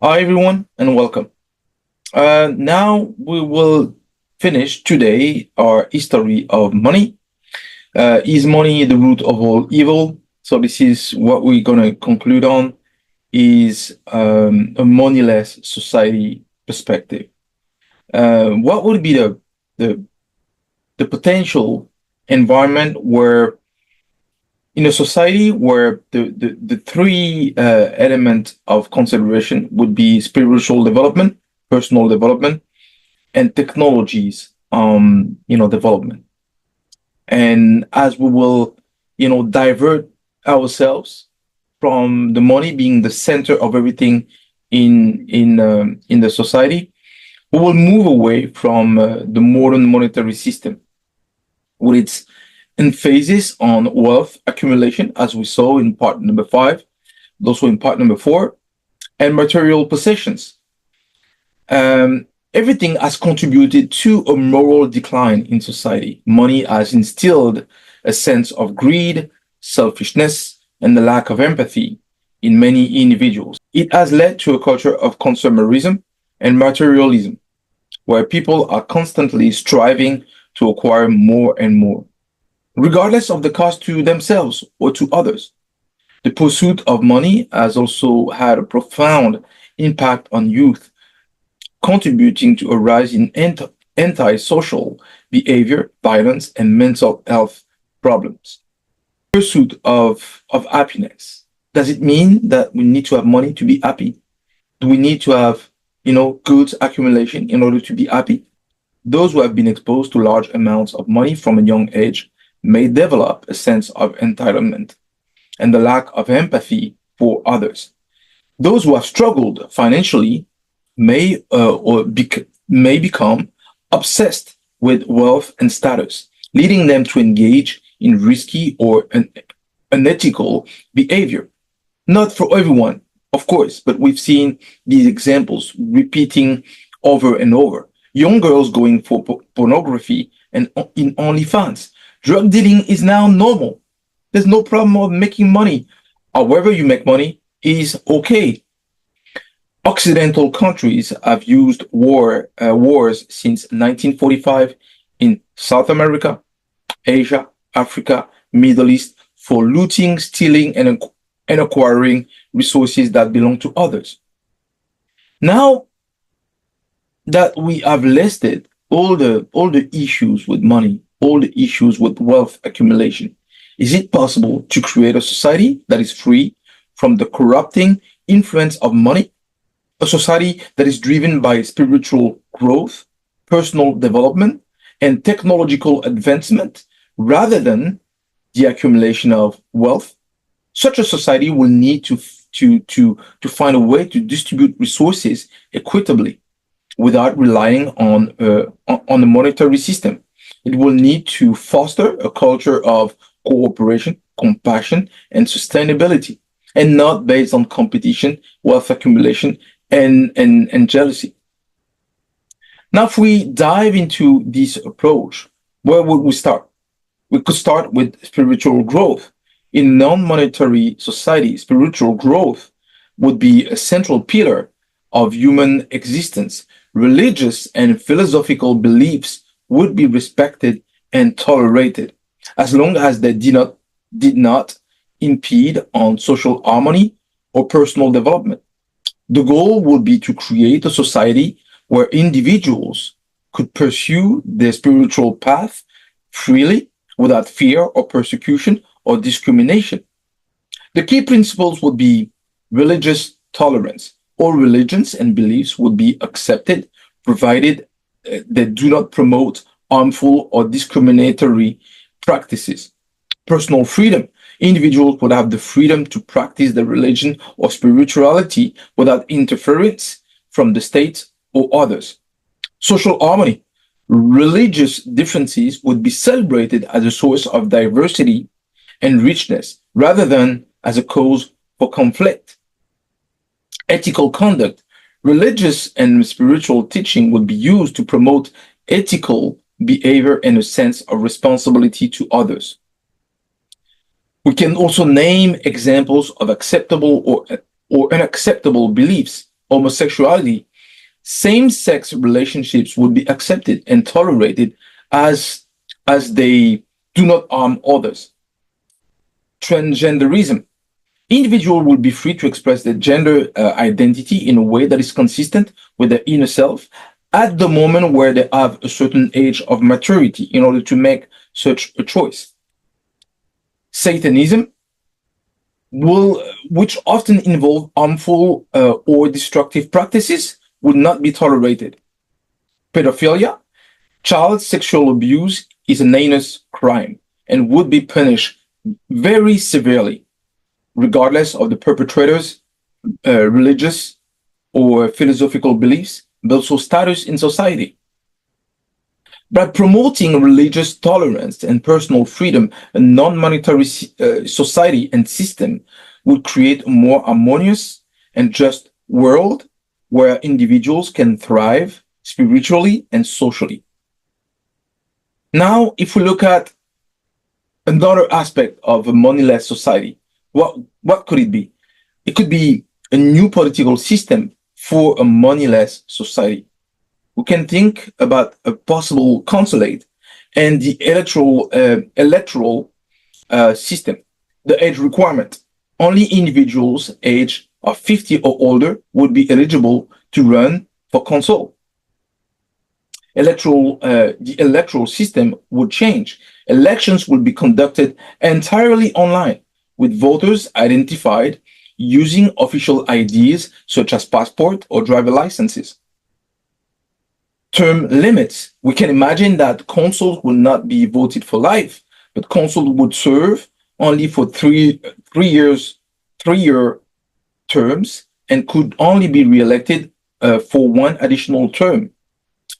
Hi, everyone, and welcome. Now we will finish today our history of money. Is money the root of all evil? So this is what we're going to conclude on is a moneyless society perspective. What would be the, the potential environment where in a society where the three elements of consideration would be spiritual development, personal development, and technologies development. And as we will divert ourselves from the money being the center of everything in the society, we will move away from the modern monetary system with its emphasis on wealth accumulation, as we saw in part number 5, also in part number 4, and material possessions. Everything has contributed to a moral decline in society. Money has instilled a sense of greed, selfishness, and the lack of empathy in many individuals. It has led to a culture of consumerism and materialism, where people are constantly striving to acquire more and more, regardless of the cost to themselves or to others. The pursuit of money has also had a profound impact on youth, contributing to a rise in antisocial behavior, violence, and mental health problems. Pursuit of happiness. Does it mean that we need to have money to be happy? Do we need to have, goods accumulation in order to be happy? Those who have been exposed to large amounts of money from a young age may develop a sense of entitlement and the lack of empathy for others. Those who have struggled financially may become obsessed with wealth and status, leading them to engage in risky or unethical behavior. Not for everyone, of course, but we've seen these examples repeating over and over. Young girls going for pornography and in OnlyFans. Drug dealing is now normal. There's no problem of making money. However you make money is okay. Occidental countries have used wars since 1945 in South America, Asia, Africa, Middle East for looting, stealing, and acquiring resources that belong to others. Now that we have listed all the issues with money, all the issues with wealth accumulation, is it possible to create a society that is free from the corrupting influence of money? A society that is driven by spiritual growth, personal development, and technological advancement rather than the accumulation of wealth? Such a society will need to find a way to distribute resources equitably without relying on the monetary system. It will need to foster a culture of cooperation, compassion, and sustainability, and not based on competition, wealth accumulation, and jealousy. Now, if we dive into this approach, where would we start? We could start with spiritual growth. In non-monetary society, spiritual growth would be a central pillar of human existence. Religious and philosophical beliefs would be respected and tolerated as long as they did not impede on social harmony or personal development. The goal would be to create a society where individuals could pursue their spiritual path freely without fear or persecution or discrimination. The key principles would be religious tolerance. All religions and beliefs would be accepted provided they do not promote harmful or discriminatory practices. Personal freedom. Individuals would have the freedom to practice their religion or spirituality without interference from the state or others. Social harmony. Religious differences would be celebrated as a source of diversity and richness rather than as a cause for conflict. Ethical conduct. Religious and spiritual teaching would be used to promote ethical behavior and a sense of responsibility to others. We can also name examples of acceptable or unacceptable beliefs homosexuality, same-sex relationships would be accepted and tolerated as they do not harm others. Transgenderism. Individual will be free to express their gender identity in a way that is consistent with their inner self at the moment where they have a certain age of maturity in order to make such a choice. Satanism will, which often involve harmful or destructive practices, would not be tolerated. Pedophilia, child sexual abuse, is an heinous crime and would be punished very severely, regardless of the perpetrator's religious or philosophical beliefs, but also status in society. By promoting religious tolerance and personal freedom, a non-monetary society and system would create a more harmonious and just world where individuals can thrive spiritually and socially. Now, if we look at another aspect of a moneyless society, what could it be? It could be a new political system for a moneyless society. We can think about a possible consulate and the electoral system. The age requirement. Only individuals age of 50 or older would be eligible to run for consul. The electoral system would change. Elections would be conducted entirely online, with voters identified using official IDs such as passport or driver licenses. Term limits. We can imagine that consuls will not be voted for life, but consuls would serve only for three-year terms and could only be re-elected for one additional term.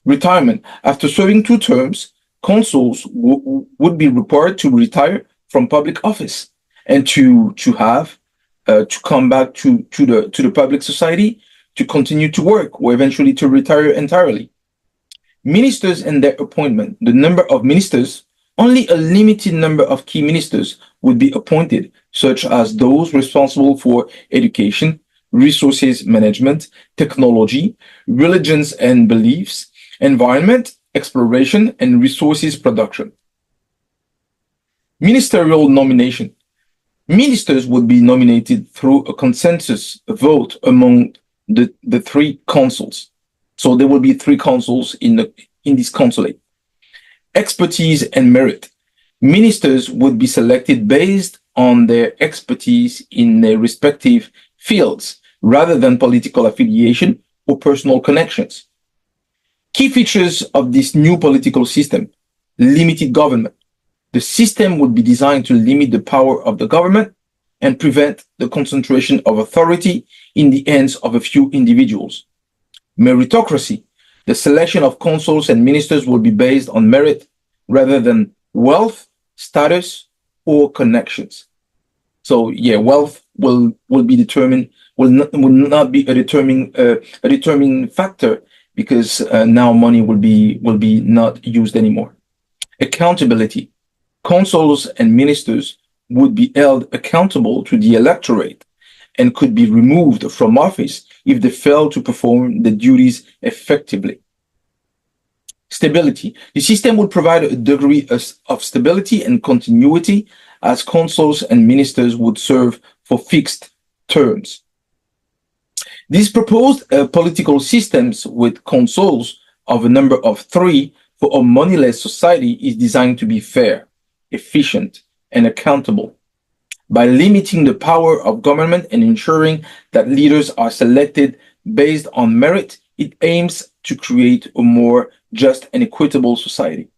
Retirement. After serving 2 terms, consuls would be required to retire from public office and to come back to the public society to continue to work or eventually to retire entirely. Ministers and their appointment. The number of ministers, only a limited number of key ministers would be appointed, such as those responsible for education, resources management, technology, religions and beliefs, environment, exploration, and resources production. Ministerial nomination. Ministers would be nominated through a consensus vote among the 3 consuls. So there will be 3 consuls in this consulate. Expertise and merit. Ministers would be selected based on their expertise in their respective fields rather than political affiliation or personal connections. Key features of this new political system: limited government. The system would be designed to limit the power of the government and prevent the concentration of authority in the hands of a few individuals. Meritocracy. The selection of consuls and ministers will be based on merit rather than wealth, status, or connections. So yeah, wealth will be determined, will not be a determining factor, because now money will be not used anymore. Accountability. Consuls and ministers would be held accountable to the electorate and could be removed from office if they fail to perform the duties effectively. Stability. The system would provide a degree of stability and continuity, as consuls and ministers would serve for fixed terms. These proposed political systems with consuls of a number of 3 for a moneyless society is designed to be fair, efficient, and accountable. By limiting the power of government and ensuring that leaders are selected based on merit, it aims to create a more just and equitable society.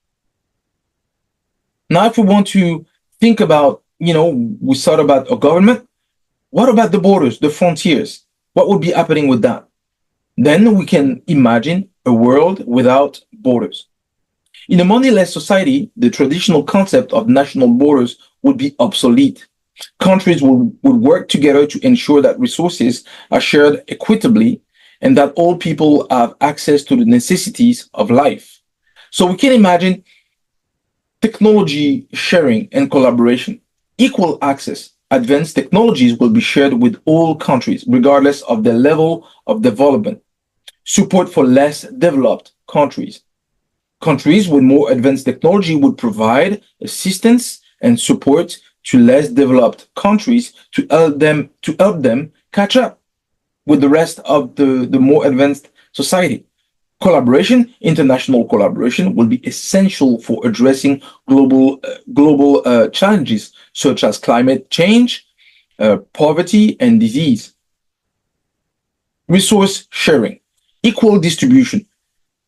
Now, if we want to think about, we thought about a government, what about the borders, the frontiers? What would be happening with that? Then we can imagine a world without borders. In a moneyless society, the traditional concept of national borders would be obsolete. Countries would work together to ensure that resources are shared equitably and that all people have access to the necessities of life. So we can imagine technology sharing and collaboration, equal access, Advanced technologies will be shared with all countries, regardless of their level of development. Support for less developed countries. Countries with more advanced technology would provide assistance and support to less developed countries to help them catch up with the rest of the more advanced society. Collaboration, international collaboration, will be essential for addressing global challenges such as climate change, poverty, and disease. Resource sharing, equal distribution.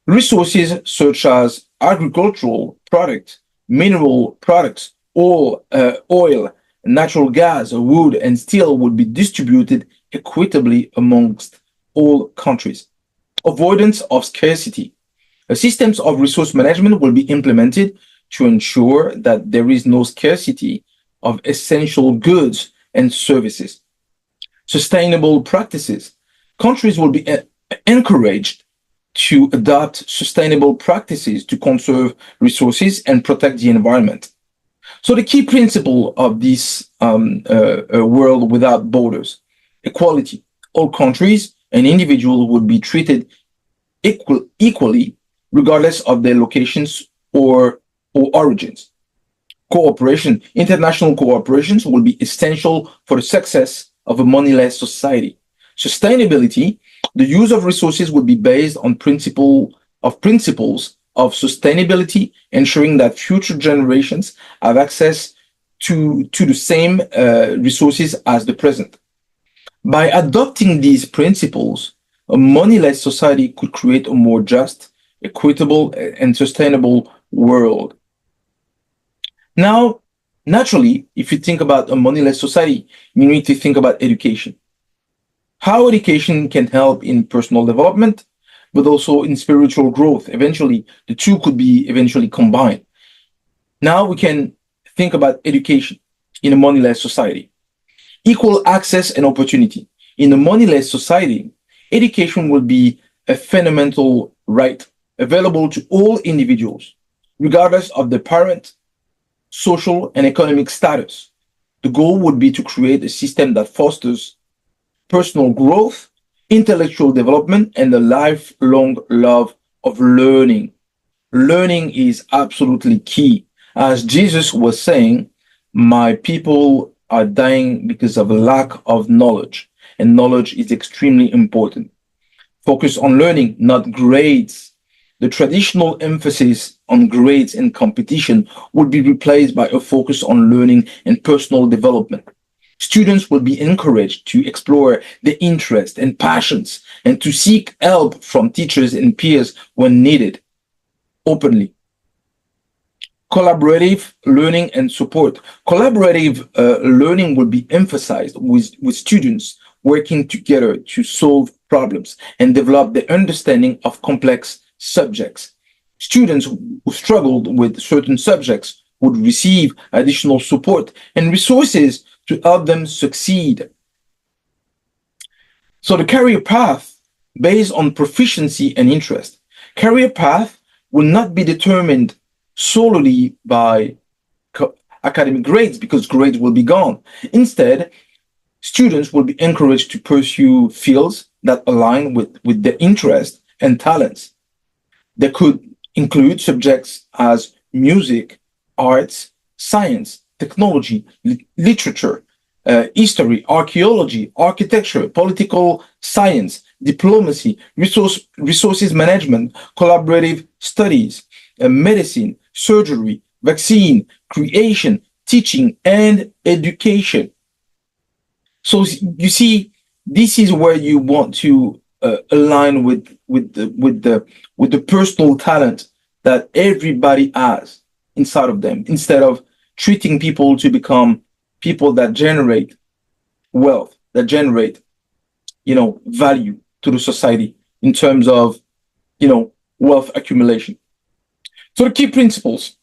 Resources such as agricultural products, mineral products, oil, natural gas, wood, and steel would be distributed equitably amongst all countries. Avoidance of scarcity. Systems of resource management will be implemented to ensure that there is no scarcity of essential goods and services. Sustainable practices. Countries will be encouraged to adopt sustainable practices to conserve resources and protect the environment. So the key principle of this world without borders, equality. All countries and individuals would be treated equally, regardless of their locations or origins. Cooperation, international cooperations will be essential for the success of a moneyless society. Sustainability, the use of resources would be based on principles of sustainability, ensuring that future generations have access to the same resources as the present. By adopting these principles, a moneyless society could create a more just, equitable, and sustainable world. Now, naturally, if you think about a moneyless society, you need to think about education. How education can help in personal development, but also in spiritual growth. Eventually, the two could be eventually combined. Now we can think about education in a moneyless society. Equal access and opportunity. In a moneyless society, education will be a fundamental right available to all individuals, regardless of their parent, social, and economic status. The goal would be to create a system that fosters personal growth, intellectual development, and a lifelong love of learning. Learning is absolutely key. As Jesus was saying, my people are dying because of a lack of knowledge, and knowledge is extremely important. Focus on learning, not grades. The traditional emphasis on grades and competition would be replaced by a focus on learning and personal development. Students will be encouraged to explore their interests and passions and to seek help from teachers and peers when needed openly. Collaborative learning and support. Collaborative learning will be emphasized with students working together to solve problems and develop the understanding of complex subjects. Students who struggled with certain subjects would receive additional support and resources to help them succeed. So the career path based on proficiency and interest. Career path will not be determined solely by academic grades because grades will be gone. Instead, students will be encouraged to pursue fields that align with their interests and talents. They could include subjects as music, arts, science, technology, literature, history, archaeology, architecture, political science, diplomacy, resources management, collaborative studies, medicine, surgery, vaccine, creation, teaching, and education. So you see, this is where you want to align with the personal talent that everybody has inside of them, instead of treating people to become people that generate wealth, that generate, value to the society in terms of, wealth accumulation. So the key principles: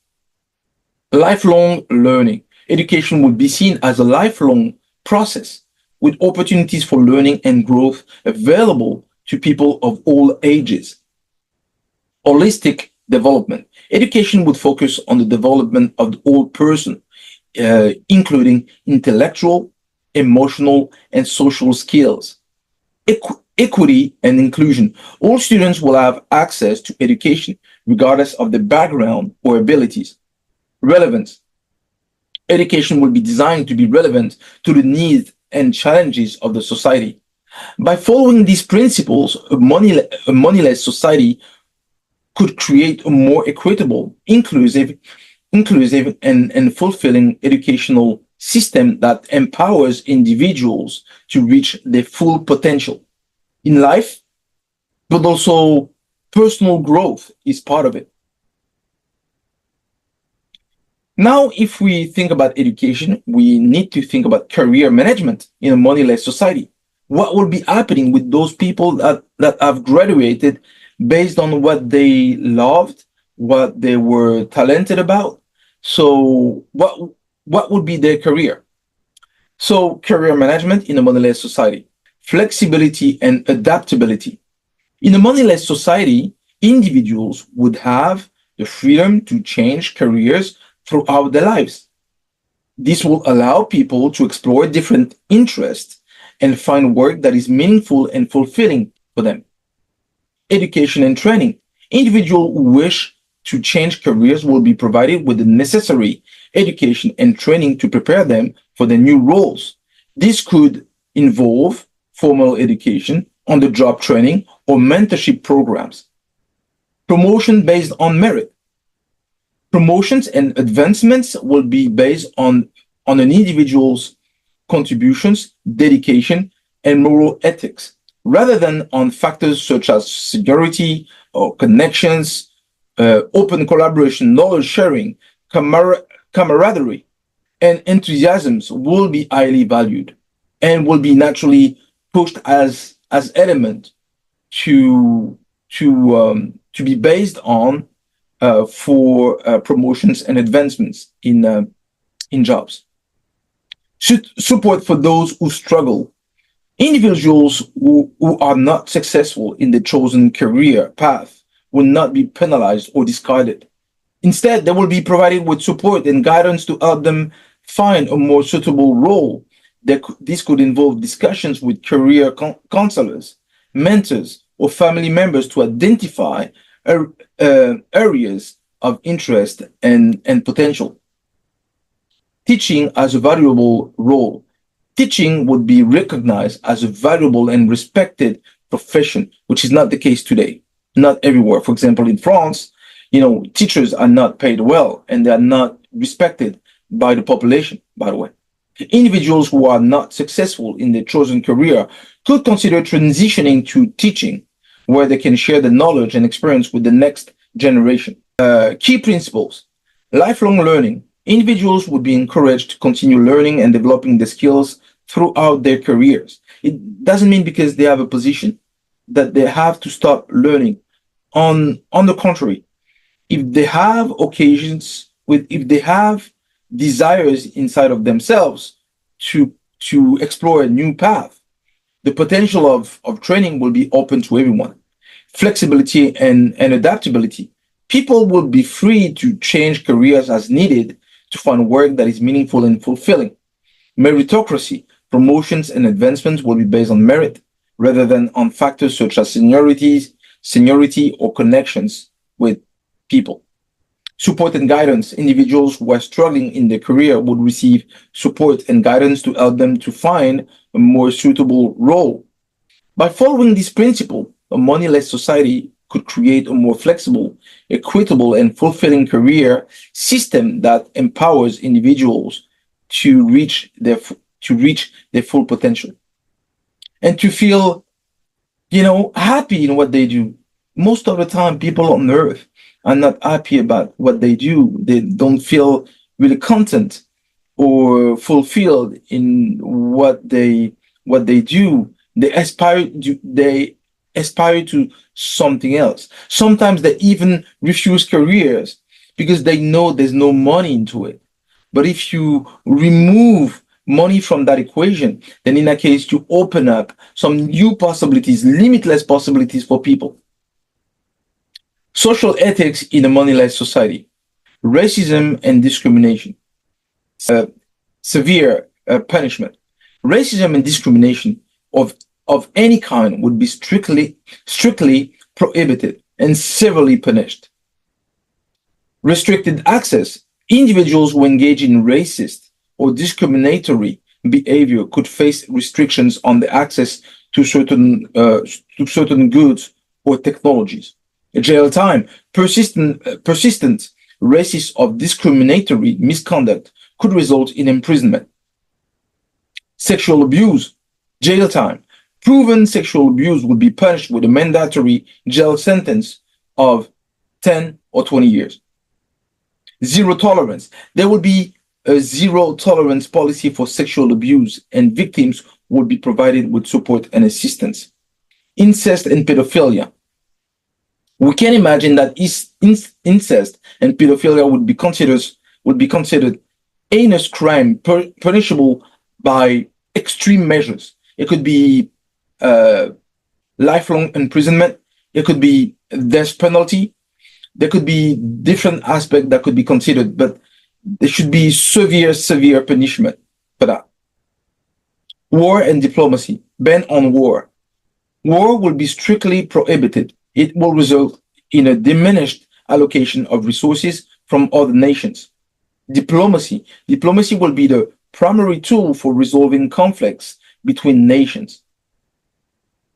lifelong learning. Education would be seen as a lifelong process with opportunities for learning and growth available to people of all ages. Holistic development. Education would focus on the development of the whole person, including intellectual, emotional, and social skills. Equity and inclusion. All students will have access to education, regardless of their background or abilities. Relevance. Education will be designed to be relevant to the needs and challenges of the society. By following these principles, a moneyless society could create a more equitable, inclusive and fulfilling educational system that empowers individuals to reach their full potential in life, but also personal growth is part of it. Now, if we think about education, we need to think about career management in a moneyless society. What will be happening with those people that have graduated based on what they loved, what they were talented about? So, what would be their career? So, career management in a moneyless society, flexibility and adaptability. In a moneyless society, individuals would have the freedom to change careers throughout their lives. This will allow people to explore different interests and find work that is meaningful and fulfilling for them. Education and training. Individuals who wish to change careers will be provided with the necessary education and training to prepare them for their new roles. This could involve formal education, on the job training, or mentorship programs. Promotion based on merit. Promotions and advancements will be based on an individual's contributions, dedication, and moral ethics, rather than on factors such as security or connections, open collaboration, knowledge sharing, camaraderie, and enthusiasms will be highly valued and will be naturally pushed as element to be based on for promotions and advancements in jobs. Support for those who struggle. Individuals who are not successful in the chosen career path will not be penalized or discarded. Instead, they will be provided with support and guidance to help them find a more suitable role. This could involve discussions with career counselors, mentors, or family members to identify areas of interest and potential. Teaching as a valuable role. Teaching would be recognized as a valuable and respected profession, which is not the case today. Not everywhere. For example, in France, teachers are not paid well and they are not respected by the population, by the way. Individuals who are not successful in their chosen career could consider transitioning to teaching, where they can share the knowledge and experience with the next generation. Key principles. Lifelong learning. Individuals would be encouraged to continue learning and developing the skills throughout their careers. It doesn't mean because they have a position that they have to stop learning. On the contrary, if they have if they have desires inside of themselves to explore a new path, the potential of training will be open to everyone. Flexibility and adaptability. People will be free to change careers as needed to find work that is meaningful and fulfilling. Meritocracy. Promotions and advancements will be based on merit rather than on factors such as seniority or connections with people. Support and guidance. Individuals who are struggling in their career would receive support and guidance to help them to find a more suitable role. By following this principle, a moneyless society could create a more flexible, equitable, and fulfilling career system that empowers individuals to reach their full potential and to feel, happy in what they do. Most of the time, people on earth are not happy about what they do. They don't feel really content or fulfilled in what they do. They aspire to something else. Sometimes they even refuse careers because they know there's no money into it. But if you remove money from that equation, then in that case, you open up some new possibilities, limitless possibilities for people. Social ethics in a moneyless society, racism and discrimination. uh, severe punishment. Racism and discrimination of of any kind would be strictly prohibited and severely punished. Restricted access. Individuals who engage in racist or discriminatory behavior could face restrictions on the access to certain goods or technologies. Jail time. Persistent racist or discriminatory misconduct could result in imprisonment. Sexual abuse. Jail time. Proven sexual abuse would be punished with a mandatory jail sentence of 10 or 20 years. Zero tolerance. There will be a zero tolerance policy for sexual abuse, and victims would be provided with support and assistance. Incest and pedophilia. We can imagine that incest and pedophilia would be considered heinous crime punishable by extreme measures. It could be uh, lifelong imprisonment. It could be death penalty. There could be different aspects that could be considered, but there should be severe punishment for that. War and diplomacy. Ban on war. War will be strictly prohibited. It will result in a diminished allocation of resources from other nations. Diplomacy. Diplomacy will be the primary tool for resolving conflicts between nations.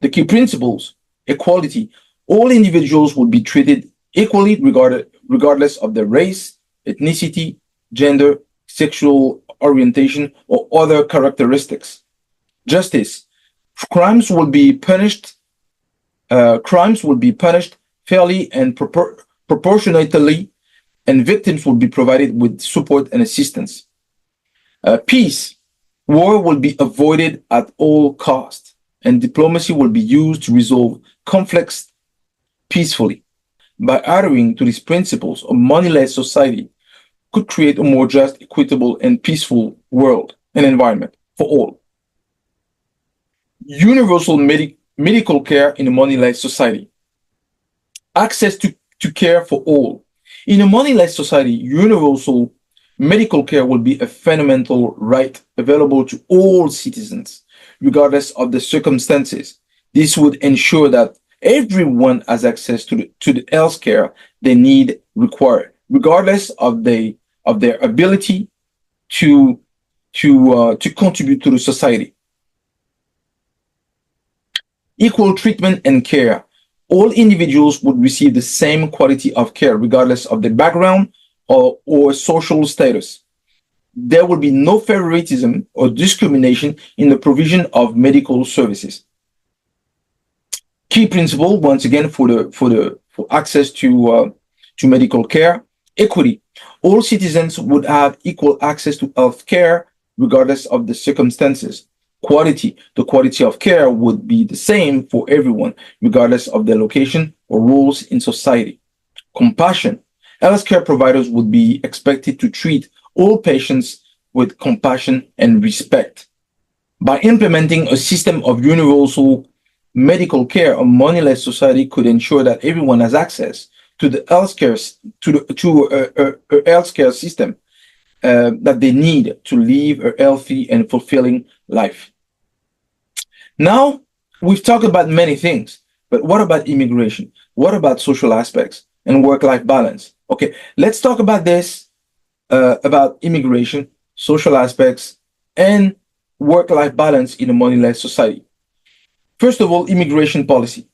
The key principles. Equality. All individuals will be treated equally regardless of their race, ethnicity, gender, sexual orientation, or other characteristics. Justice. Crimes will be punished. Crimes will be punished fairly and proportionately, and victims will be provided with support and assistance. Peace. War will be avoided at all costs, and diplomacy will be used to resolve conflicts peacefully. By adhering to these principles, a moneyless society could create a more just, equitable, and peaceful world and environment for all. Universal medical care in a moneyless society. Access to care for all. In a moneyless society, universal medical care will be a fundamental right available to all citizens, regardless of the circumstances. This would ensure that everyone has access to the health care they need require, regardless of their ability to contribute to the society. Equal treatment and care. All individuals would receive the same quality of care, regardless of their background or social status. There will be no favoritism or discrimination in the provision of medical services. Key principle, once again, for access to medical care. Equity. All citizens would have equal access to health care, regardless of the circumstances. Quality. The quality of care would be the same for everyone, regardless of their location or roles in society. Compassion. Healthcare providers would be expected to treat all patients with compassion and respect. By implementing a system of universal medical care, a moneyless society could ensure that everyone has access to the healthcare a healthcare system that they need to live a healthy and fulfilling life. Now, we've talked about many things, but what about immigration? What about social aspects and work-life balance? Okay, let's talk about this, about immigration, social aspects, and work-life balance in a moneyless society. First of all, immigration policy.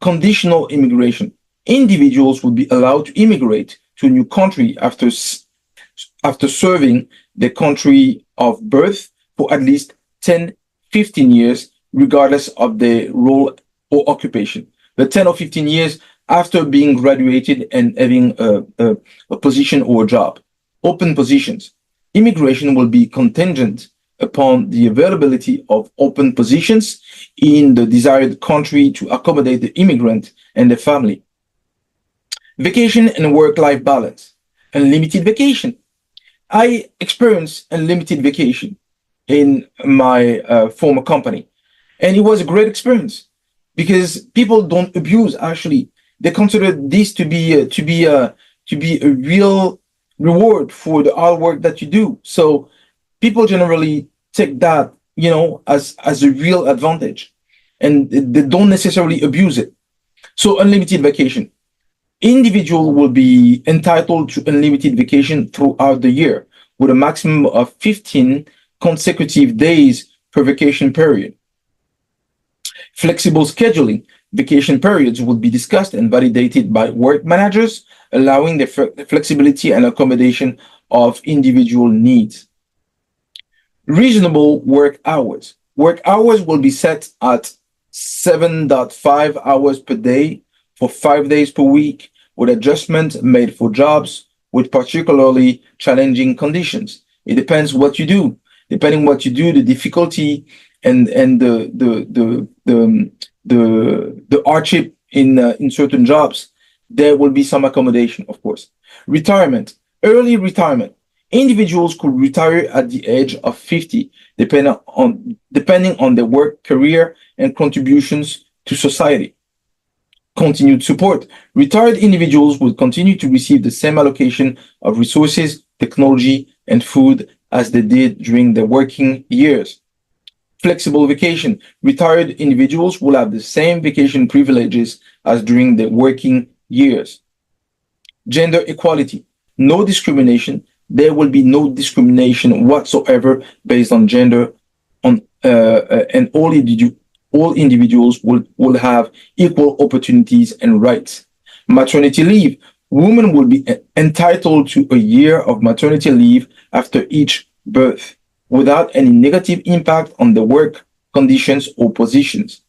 Conditional immigration. Individuals would be allowed to immigrate to a new country after serving their country of birth for at least 10, 15 years, regardless of their role or occupation. The 10 or 15 years after being graduated and having a position or a job. Open positions. Immigration will be contingent upon the availability of open positions in the desired country to accommodate the immigrant and the family. Vacation and work-life balance. Unlimited vacation. I experienced unlimited vacation in my former company, and it was a great experience because people don't abuse. Actually, they consider this to be a real reward for the hard work that you do. So people generally take that, as a real advantage, and they don't necessarily abuse it. So unlimited vacation. Individual will be entitled to unlimited vacation throughout the year with a maximum of 15 consecutive days per vacation period. Flexible scheduling. Vacation periods will be discussed and validated by work managers, allowing the flexibility and accommodation of individual needs. Reasonable work hours. Work hours will be set at 7.5 hours per day for 5 days per week, with adjustments made for jobs with particularly challenging conditions. It depends what you do. Depending what you do, the difficulty and the hardship in certain jobs, there will be some accommodation, of course. Retirement, early retirement. Individuals could retire at the age of 50, depending on their work career and contributions to society. Continued support. Retired individuals will continue to receive the same allocation of resources, technology, and food as they did during their working years. Flexible vacation. Retired individuals will have the same vacation privileges as during their working years. Gender equality. No discrimination. There will be no discrimination whatsoever based on gender, and all individuals will have equal opportunities and rights. Maternity leave. Women will be entitled to a year of maternity leave after each birth, without any negative impact on the work conditions or positions.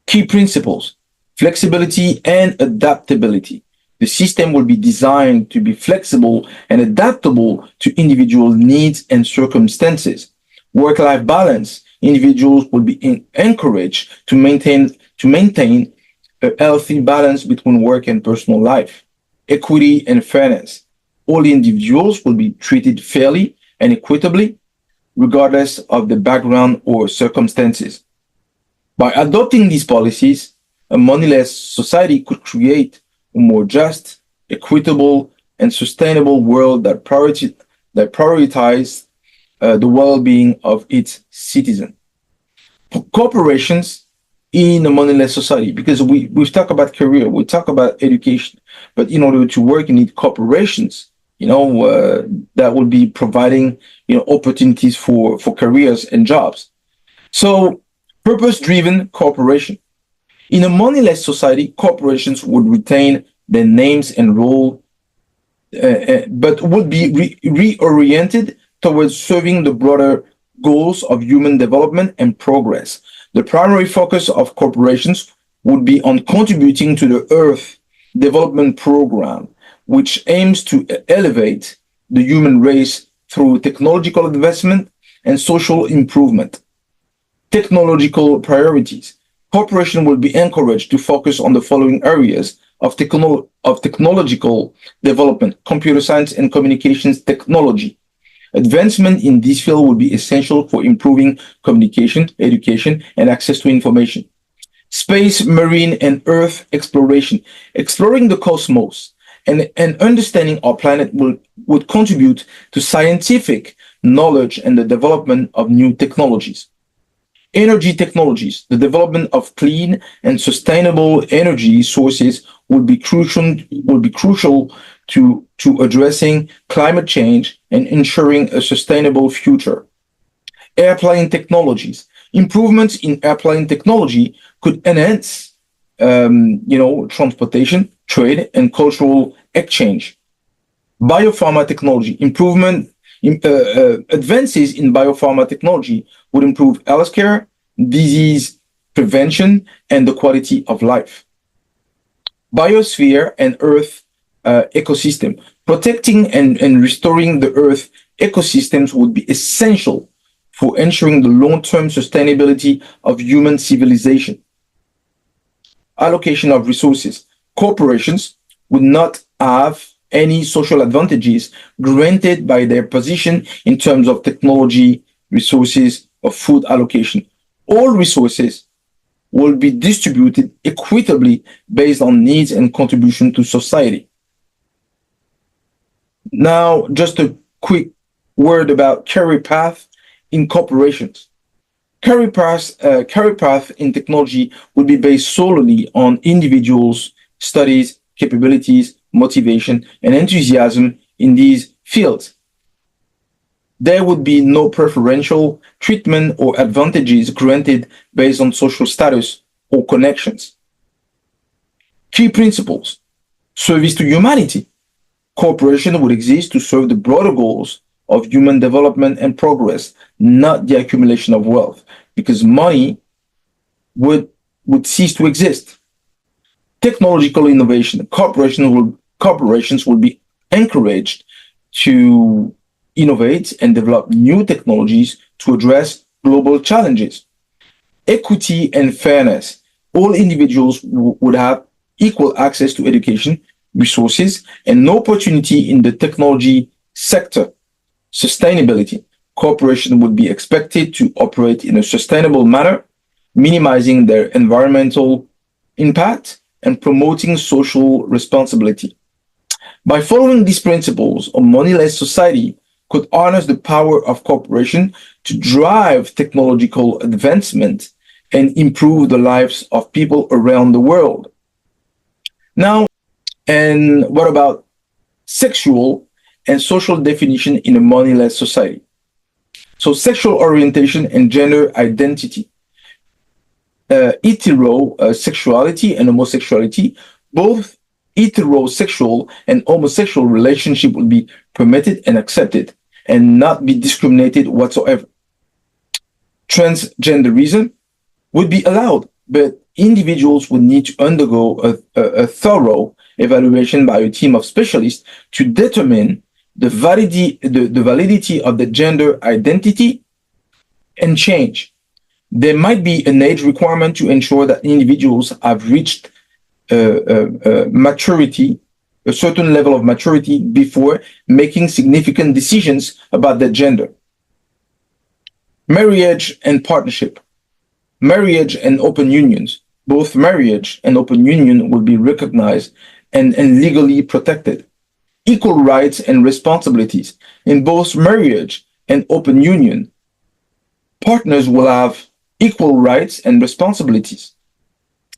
Key principles: flexibility and adaptability. The system will be designed to be flexible and adaptable to individual needs and circumstances. Work-life balance. Individuals will be encouraged to maintain a healthy balance between work and personal life. Equity and fairness. All individuals will be treated fairly and equitably, regardless of the background or circumstances. By adopting these policies, a moneyless society could create a more just, equitable, and sustainable world that prioritizes the well-being of its citizens. Corporations in a moneyless society, because we've talked about career, we talk about education, but in order to work, you need corporations, that will be providing, opportunities for careers and jobs. So, purpose-driven corporation. In a moneyless society, corporations would retain their names and role, but would be reoriented towards serving the broader goals of human development and progress. The primary focus of corporations would be on contributing to the Earth Development Program, which aims to elevate the human race through technological advancement and social improvement. Technological priorities. Corporations will be encouraged to focus on the following areas of technological development: computer science and communications technology. Advancement in this field will be essential for improving communication, education, and access to information. Space, marine, and earth exploration. Exploring the cosmos and understanding our planet would contribute to scientific knowledge and the development of new technologies. Energy technologies. The development of clean and sustainable energy sources will be crucial to addressing climate change and ensuring a sustainable future. Airplane technologies. Improvements in airplane technology could enhance, transportation, trade, and cultural exchange. Biopharma technology. Advances in biopharma technology would improve healthcare, disease prevention, and the quality of life. Biosphere and Earth ecosystem. Protecting and restoring the Earth ecosystems would be essential for ensuring the long-term sustainability of human civilization. Allocation of resources. Corporations would not have any social advantages granted by their position in terms of technology, resources, or food allocation. All resources will be distributed equitably based on needs and contribution to society. Now, just a quick word about career path in corporations. Career path in technology will be based solely on individuals' studies, capabilities, motivation, and enthusiasm in these fields. There would be no preferential treatment or advantages granted based on social status or connections. Key principles: service to humanity. Cooperation would exist to serve the broader goals of human development and progress, not the accumulation of wealth, because money would, would cease to exist. Technological innovation. Corporations will be encouraged to innovate and develop new technologies to address global challenges. Equity and fairness. All individuals would have equal access to education, resources, and opportunity in the technology sector. Sustainability. Corporations would be expected to operate in a sustainable manner, minimizing their environmental impact and promoting social responsibility. By following these principles, a moneyless society could harness the power of corporation to drive technological advancement and improve the lives of people around the world. Now, and what about sexual and social definition in a moneyless society? So, sexual orientation and gender identity, heterosexuality and homosexuality, both heterosexual and homosexual relationship will be permitted and accepted and not be discriminated whatsoever. Transgenderism would be allowed, but individuals would need to undergo a thorough evaluation by a team of specialists to determine the validity of the gender identity and change. There might be an age requirement to ensure that individuals have reached maturity, a certain level of maturity before making significant decisions about their gender. Marriage and partnership. Marriage and open unions. Both marriage and open union will be recognized and legally protected. Equal rights and responsibilities. In both marriage and open union, partners will have equal rights and responsibilities.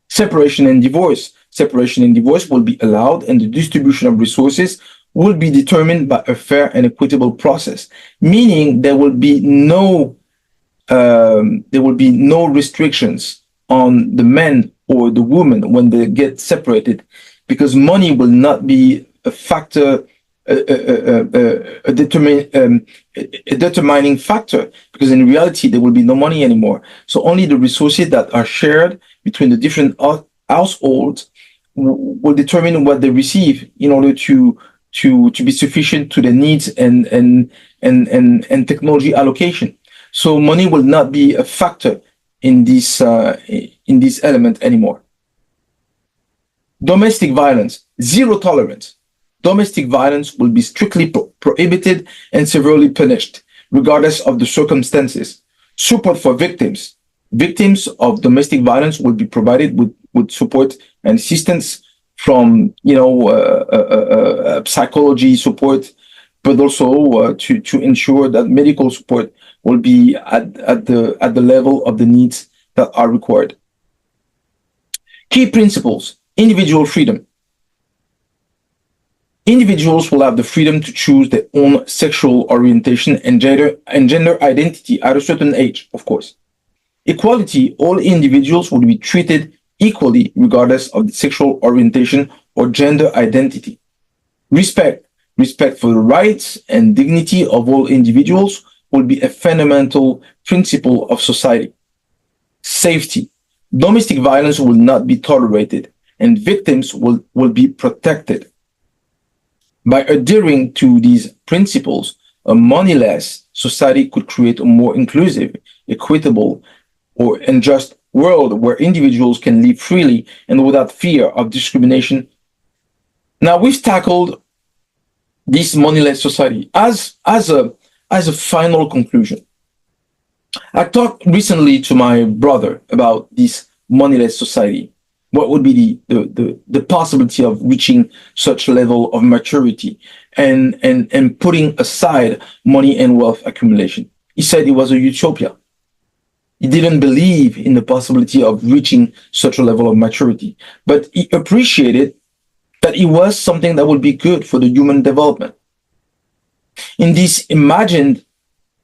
Separation and divorce. Separation and divorce will be allowed, and the distribution of resources will be determined by a fair and equitable process, meaning there will be no restrictions on the man or the woman when they get separated, because money will not be a factor, a determining factor, because in reality there will be no money anymore. So only the resources that are shared between the different households will determine what they receive in order to be sufficient to the needs and technology allocation. So money will not be a factor in this element anymore. Domestic violence, zero tolerance. Domestic violence will be strictly prohibited and severely punished, regardless of the circumstances. Support for victims. Victims of domestic violence will be provided with support and assistance from, psychology support, but also to ensure that medical support will be at the level of the needs that are required. Key principles: individual freedom. Individuals will have the freedom to choose their own sexual orientation and gender identity at a certain age, of course. Equality: all individuals will be treated equally regardless of the sexual orientation or gender identity. Respect: respect for the rights and dignity of all individuals will be a fundamental principle of society. Safety: domestic violence will not be tolerated and victims will be protected. By adhering to these principles, a moneyless society could create a more inclusive, equitable, and just world where individuals can live freely and without fear of discrimination. Now, we've tackled this moneyless society as a final conclusion. I talked recently to my brother about this moneyless society. What would be the possibility of reaching such a level of maturity? and putting aside money and wealth accumulation. He said it was a utopia. He didn't believe in the possibility of reaching such a level of maturity, but he appreciated that it was something that would be good for the human development. In this imagined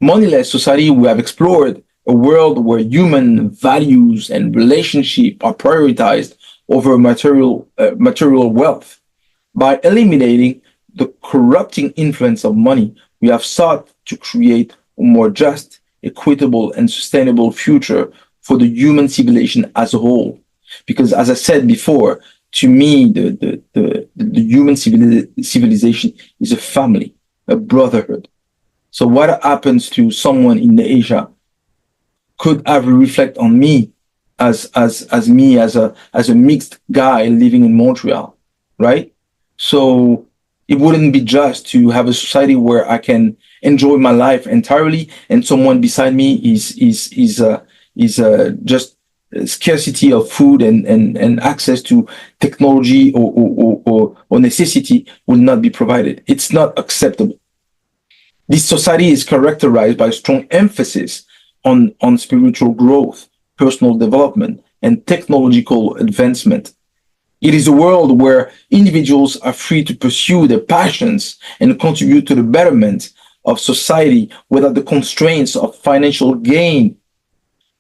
moneyless society, we have explored a world where human values and relationship are prioritized over material wealth. By eliminating the corrupting influence of money, we have sought to create a more just, equitable, and sustainable future for the human civilization as a whole. Because, as I said before, to me, the human civilization is a family, a brotherhood. So, what happens to someone in Asia could have a reflect on me as me as a mixed guy living in Montreal, right? So it wouldn't be just to have a society where I can enjoy my life entirely, and someone beside me is just scarcity of food and access to technology or necessity will not be provided. It's not acceptable. This society is characterized by strong emphasis on spiritual growth, personal development, and technological advancement. It is a world where individuals are free to pursue their passions and contribute to the betterment of society without the constraints of financial gain.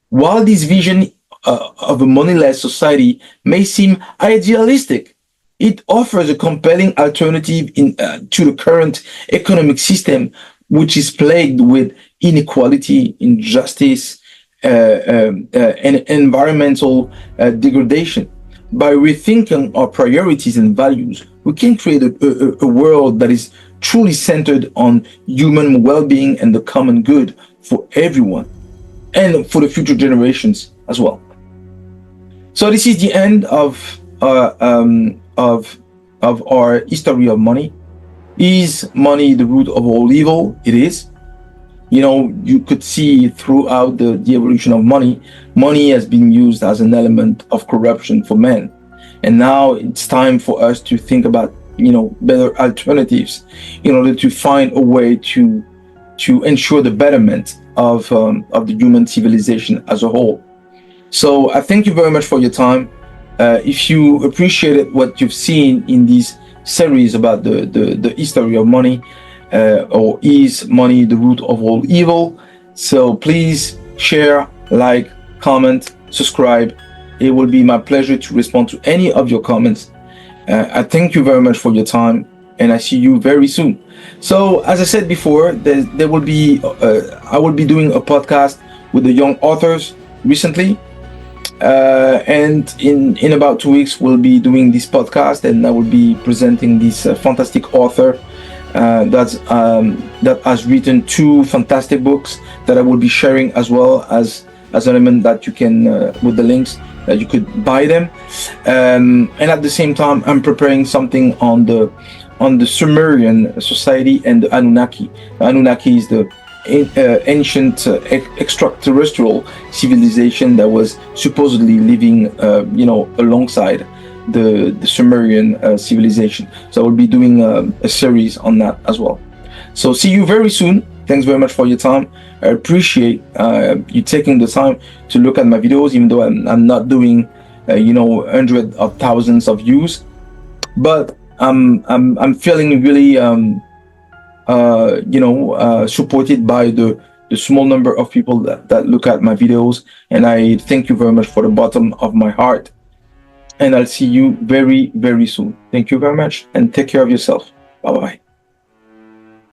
While this vision of a moneyless society may seem idealistic, it offers a compelling alternative to the current economic system, which is plagued with inequality, injustice, and environmental degradation. By rethinking our priorities and values, we can create a world that is truly centered on human well-being and the common good for everyone and for the future generations as well. So this is the end of our history of money. Is money the root of all evil? It is. You know, you could see throughout the evolution of money has been used as an element of corruption for men. And now it's time for us to think about, better alternatives in order to find a way to ensure the betterment of the human civilization as a whole. So I thank you very much for your time. If you appreciated what you've seen in this series about the history of money, or is money the root of all evil? So please share, like, comment, subscribe. It will be my pleasure to respond to any of your comments. I thank you very much for your time, and I see you very soon. So as I said before, there will be I will be doing a podcast with the young authors recently, and in about 2 weeks we'll be doing this podcast, and I will be presenting this fantastic author that has written 2 fantastic books that I will be sharing, as well as an element that you can with the links that you could buy them, and at the same time I'm preparing something on the Sumerian society and the Anunnaki. Anunnaki is the ancient extraterrestrial civilization that was supposedly living alongside the Sumerian civilization. So I will be doing a series on that as well. So see you very soon. Thanks very much for your time. I appreciate you taking the time to look at my videos, even though I'm not doing hundreds of thousands of views, but I'm feeling really supported by the small number of people that look at my videos, and I thank you very much for the bottom of my heart. And I'll see you very, very soon. Thank you very much, and take care of yourself. Bye-bye.